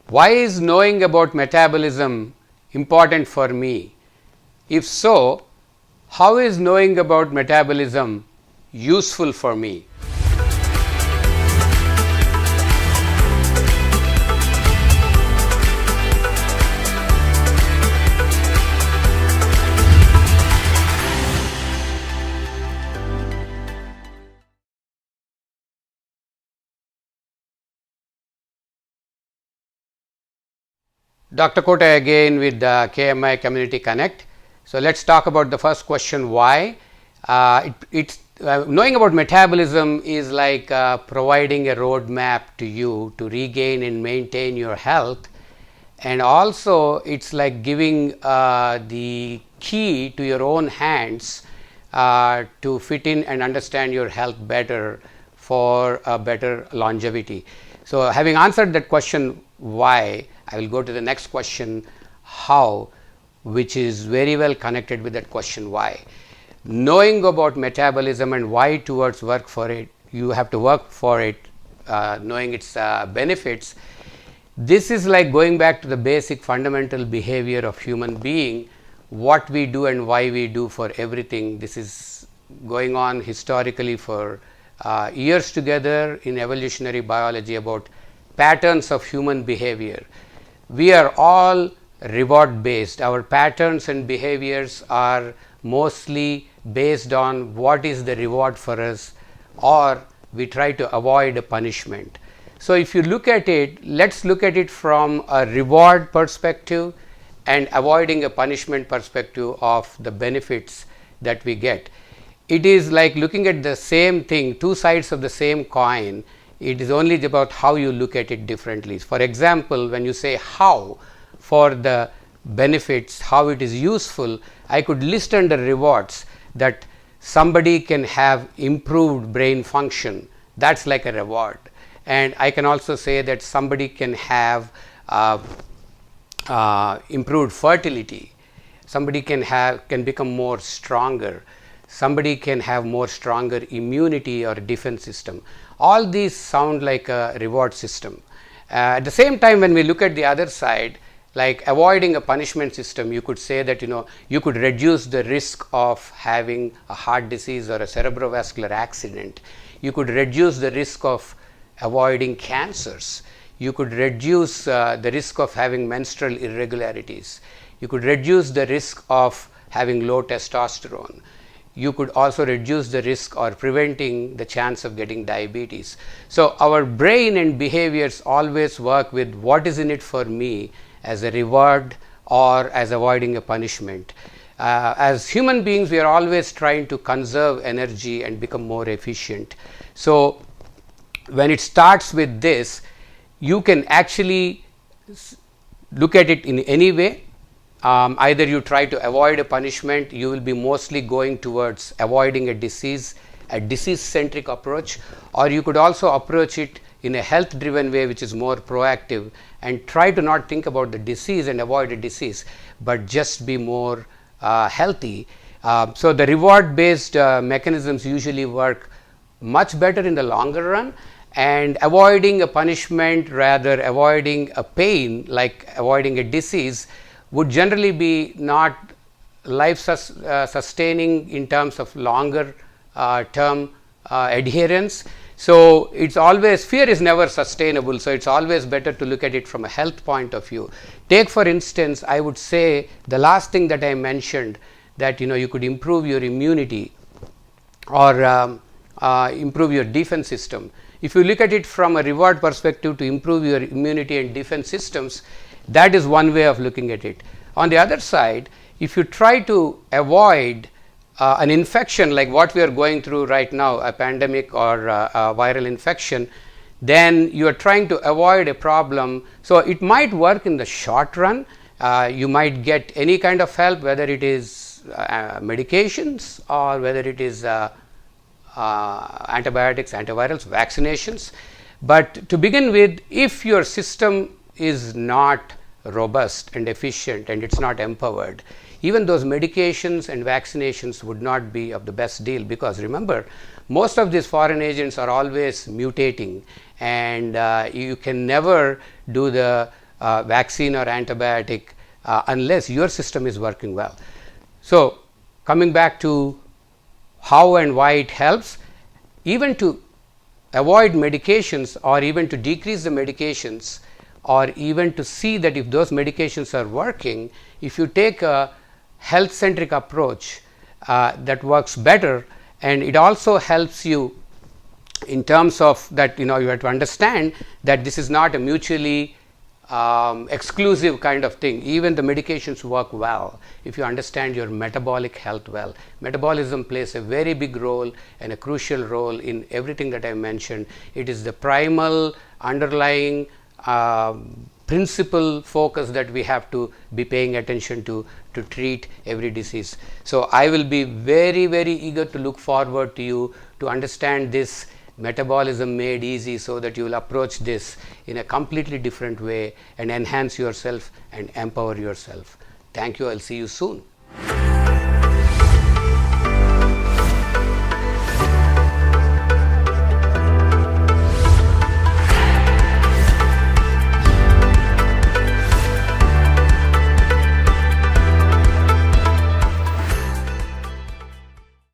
Why is knowing about metabolism important for me? If so, how is knowing about metabolism useful for me? Dr. Kota again with KMI Community Connect. So, let us talk about the first question, why. Knowing about metabolism is like providing a roadmap to you to regain and maintain your health, and also it is like giving the key to your own hands to fit in and understand your health better for a better longevity. So, having answered that question, why, I will go to the next question, how, which is very well connected with that question, why. Knowing about metabolism and why towards work for it, you have to work for it, knowing its benefits. This is like going back to the basic fundamental behavior of human being, what we do and why we do for everything. This is going on historically for years together in evolutionary biology about patterns of human behavior. We are all reward based. Our patterns and behaviors are mostly based on what is the reward for us, or we try to avoid a punishment. So, if you look at it, let us look at it from a reward perspective and avoiding a punishment perspective of the benefits that we get. It is like looking at the same thing, two sides of the same coin. It is only about how you look at it differently. For example, when you say how for the benefits, how it is useful, I could list under rewards that somebody can have improved brain function, that is like a reward. And I can also say that somebody can have improved fertility, somebody can become more stronger, somebody can have more stronger immunity or defense system. All these sound like a reward system. At the same time, when we look at the other side, like avoiding a punishment system, you could say that you could reduce the risk of having a heart disease or a cerebrovascular accident. You could reduce the risk of avoiding cancers. You could reduce the risk of having menstrual irregularities. You could reduce the risk of having low testosterone. You could also reduce the risk or preventing the chance of getting diabetes. So, our brain and behaviors always work with what is in it for me as a reward or as avoiding a punishment. As human beings, we are always trying to conserve energy and become more efficient. So, when it starts with this, you can actually look at it in any way. Either you try to avoid a punishment, you will be mostly going towards avoiding a disease centric approach, or you could also approach it in a health driven way, which is more proactive, and try to not think about the disease and avoid a disease, but just be more healthy. So, the reward based mechanisms usually work much better in the longer run, and avoiding a punishment, rather avoiding a pain like avoiding a disease, would generally be not life sustaining in terms of longer term adherence. So, it is always, fear is never sustainable. So, it is always better to look at it from a health point of view. Take for instance, I would say the last thing that I mentioned, that you could improve your immunity or improve your defense system. If you look at it from a reward perspective to improve your immunity and defense systems, that is one way of looking at it. On the other side, if you try to avoid an infection like what we are going through right now, a pandemic or a viral infection, then you are trying to avoid a problem. So, it might work in the short run. You might get any kind of help, whether it is medications or whether it is antibiotics, antivirals, vaccinations. But to begin with, if your system is not robust and efficient and it is not empowered, even those medications and vaccinations would not be of the best deal, because remember, most of these foreign agents are always mutating, and you can never do the vaccine or antibiotic unless your system is working well. So, coming back to how and why it helps, even to avoid medications or even to decrease the medications, or even to see that if those medications are working, if you take a health centric approach, that works better, and it also helps you in terms of that, you have to understand that this is not a mutually exclusive kind of thing. Even the medications work well if you understand your metabolic health well. Metabolism plays a very big role and a crucial role in everything that I mentioned. It is the primal underlying principal focus that we have to be paying attention to treat every disease. So, I will be very, very eager to look forward to you to understand this metabolism made easy, so that you will approach this in a completely different way and enhance yourself and empower yourself. Thank you. I will see you soon.